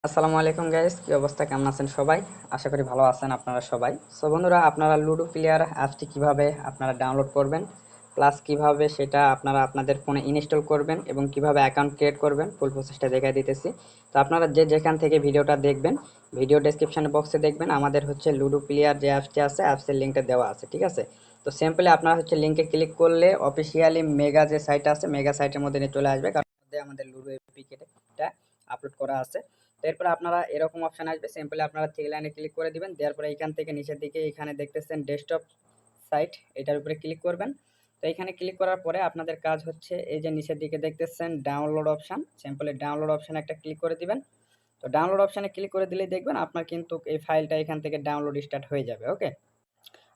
আসসালামু আলাইকুম গাইস, কি অবস্থা, কেমন আছেন সবাই? আশা করি ভালো আছেন আপনারা সবাই। সো বন্ধুরা, আপনারা লুডো প্লেয়ার অ্যাপটি কিভাবে আপনারা ডাউনলোড করবেন, প্লাস কিভাবে সেটা আপনারা আপনাদের ফোনে ইনস্টল করবেন এবং কিভাবে অ্যাকাউন্ট ক্রিয়েট করবেন, ফুল প্রসেসটা দেখাই দিতেছি। তো আপনারা যে যেখান থেকে ভিডিওটা দেখবেন, ভিডিও ডেসক্রিপশন বক্সে দেখবেন আমাদের হচ্ছে লুডো প্লেয়ার যে অ্যাপসটি আছে, অ্যাপসের লিঙ্কটা দেওয়া আছে, ঠিক আছে? তো সিম্পলি আপনারা হচ্ছে লিঙ্কে ক্লিক করলে অফিসিয়ালি মেগা যে সাইট আছে, মেগা সাইটের মধ্যে নিয়ে চলে আসবে, কারণ আমাদের লুডো এপিকেটা আপলোড করা আছে। এরপর আপনারা এরকম অপশন আসবে, সিম্পলি আপনারা থ্রি লাইনে ক্লিক করে দিবেন। দেওয়ার পরে এখান থেকে নিচের দিকে এখানে দেখতেছেন ডেস্কটপ সাইট, এটার উপরে ক্লিক করবেন। তো এখানে ক্লিক করার পরে আপনাদের কাজ হচ্ছে এই যে নিচের দিকে দেখতেছেন ডাউনলোড অপশন, সিম্পলি ডাউনলোড অপশানে একটা ক্লিক করে দিবেন। তো ডাউনলোড অপশানে ক্লিক করে দিলেই দেখবেন আপনার কিন্তু এই ফাইলটা এখান থেকে ডাউনলোড স্টার্ট হয়ে যাবে। ওকে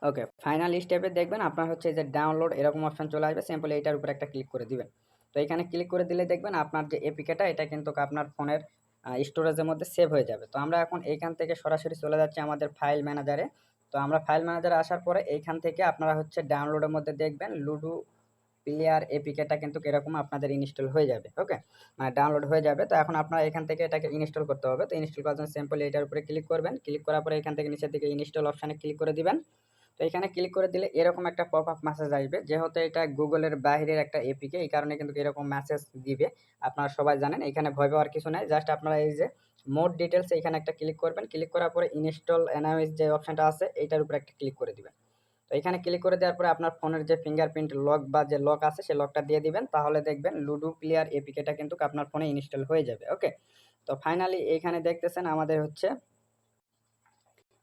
ওকে ফাইনাল স্টেপে দেখবেন আপনার হচ্ছে এই যে ডাউনলোড এরকম অপশন চলে আসবে, সিম্পলি এটার উপর একটা ক্লিক করে দিবেন। তো এখানে ক্লিক করে দিলে দেখবেন আপনার যে এপিকেটা এটা কিন্তু আপনার ফোনের স্টোরেজের মধ্যে সেভ হয়ে যাবে। তো আমরা এখন এইখান থেকে সরাসরি চলে যাচ্ছি আমাদের ফাইল ম্যানেজারে। তো আমরা ফাইল ম্যানেজারে আসার পরে এইখান থেকে আপনারা হচ্ছে ডাউনলোডের মধ্যে দেখবেন লুডো প্লেয়ার এপিকেটা কিন্তু এরকম আপনাদের ইনস্টল হয়ে যাবে। ওকে, মানে ডাউনলোড হয়ে যাবে। তো এখন আপনারা এখান থেকে এটাকে ইনস্টল করতে হবে। তো ইনস্টল করার জন্য সিম্পলি এটার উপরে ক্লিক করবেন। ক্লিক করার পরে এখান থেকে নিচের দিকে ইনস্টল অপশানে ক্লিক করে দিবেন। তো এখানে ক্লিক করে দিলে এরকম একটা পপ আপ মেসেজ আসবে, যেহেতু এটা গুগলের বাইরের একটা এপিকে, এই কারণে কিন্তু এরকম মেসেজ দিবে। আপনারা সবাই জানেন, এখানে ভয় পাওয়ার কিছু নাই। জাস্ট আপনারা এই যে মোর ডিটেলস এখানে একটা ক্লিক করবেন। ক্লিক করার পরে ইনস্টল এনাওয়েজ যে অপশনটা আছে এইটার উপরে একটা ক্লিক করে দিবেন। তো এখানে ক্লিক করে দেওয়ার পরে আপনার ফোনের যে ফিঙ্গারপ্রিন্ট লক বা যে লক আছে সেই লকটা দিয়ে দিবেন, তাহলে দেখবেন লুডো প্লেয়ার এপিকেটা কিন্তু আপনার ফোনে ইনস্টল হয়ে যাবে। ওকে, তো ফাইনালি এখানে দেখতেছেন আমাদের হচ্ছে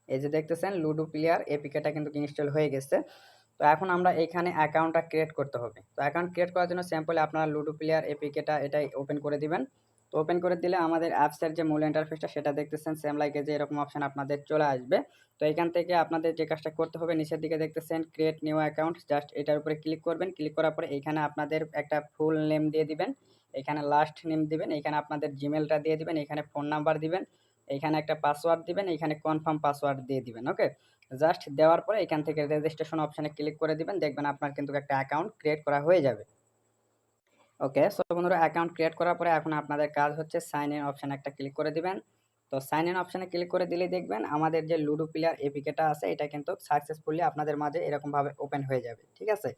এই যে দেখতেছেন লুডো প্লেয়ার এপিকেটা কিন্তু ইনস্টল হয়ে গেছে। তো এখন আমরা এখানে অ্যাকাউন্টটা ক্রিয়েট করতে হবে। তো অ্যাকাউন্ট ক্রিয়েট করার জন্য সিম্পলি আপনারা লুডো প্লেয়ার এপিকেটা এটাই ওপেন করে দিবেন। তো ওপেন করে দিলে আমাদের অ্যাপসের যে মূল ইন্টারফেসটা সেটা দেখতেছেন সেম লাইক যে এরকম অপশন আপনাদের চলে আসবে। তো এখান থেকে আপনাদের যে কাজটা করতে হবে, নিচের দিকে দেখতেছেন ক্রিয়েট নিউ অ্যাকাউন্ট, জাস্ট এটার উপরে ক্লিক করবেন। ক্লিক করার পরে এখানে আপনাদের একটা ফুল নেম দিয়ে দিবেন, এখানে লাস্ট নেম দিবেন, এখানে আপনাদের জিমেলটা দিয়ে দিবেন, এখানে ফোন নাম্বার দিবেন, এখানে একটা পাসওয়ার্ড দিবেন, এখানে কনফার্ম পাসওয়ার্ড দিয়ে দিবেন। ওকে, জাস্ট দেওয়ার পরে এখান থেকে রেজিস্ট্রেশন অপশানে ক্লিক করে দিবেন, দেখবেন আপনার কিন্তু একটা অ্যাকাউন্ট ক্রিয়েট করা হয়ে যাবে। ওকে, সো বন্ধুরা, অ্যাকাউন্ট ক্রিয়েট করার পরে এখন আপনাদের কাজ হচ্ছে সাইন ইন অপশানে একটা ক্লিক করে দিবেন। তো সাইন ইন অপশানে ক্লিক করে দিলেই দেখবেন আমাদের যে লুডো প্লেয়ার এপিকেটা আছে এটা কিন্তু সাকসেসফুলি আপনাদের মাঝে এরকমভাবে ওপেন হয়ে যাবে। ঠিক আছে?